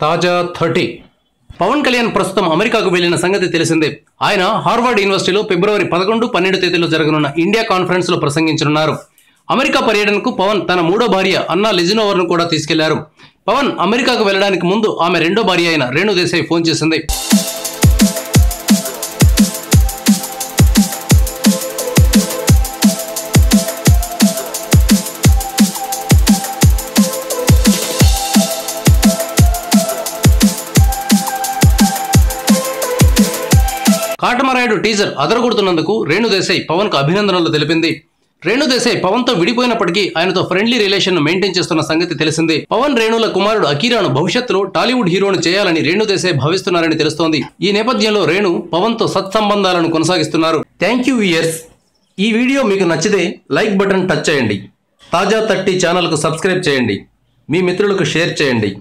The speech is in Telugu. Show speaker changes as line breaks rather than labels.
తాజా 30 పవన్ కళ్యాణ్ ప్రస్తుతం అమెరికాకు వెళ్లిన సంగతి తెలిసిందే. ఆయన హార్వర్డ్ యూనివర్సిటీలో ఫిబ్రవరి 11, 12 తేదీలో జరగనున్న ఇండియా కాన్ఫరెన్స్ లో ప్రసంగించనున్నారు. అమెరికా పర్యటనకు పవన్ తన మూడో భార్య అన్నా లిజినోవర్ను కూడా తీసుకెళ్లారు. పవన్ అమెరికాకు వెళ్లడానికి ముందు ఆమె రెండో భార్య అయిన రేణు దేశాయ్ ఫోన్ చేసింది. కాటమరాయుడు టీజర్ అదరగొడుతున్నందుకు రేణు దేశాయ్ పవన్ కు అభినందనలు తెలిపింది. రేణు దేశాయ్ పవన్ తో విడిపోయినప్పటికీ ఆయనతో ఫ్రెండ్లీ రిలేషన్ ను మెయింటైన్ చేస్తున్న సంగతి తెలిసిందే. పవన్ రేణుల కుమారుడు అకీరాను భవిష్యత్తులో టాలీవుడ్ హీరోను చేయాలని రేణు దేశాయ్ భావిస్తున్నారని తెలుస్తోంది. ఈ నేపథ్యంలో రేణు పవన్ తో సత్సంబంధాలను కొనసాగిస్తున్నారు. Thank you viewers. ఈ వీడియో మీకు నచ్చితే లైక్ బటన్ టచ్ చేయండి. తాజా 30 ఛానల్ కు సబ్స్క్రైబ్ చేయండి. మీ మిత్రులకు షేర్ చేయండి.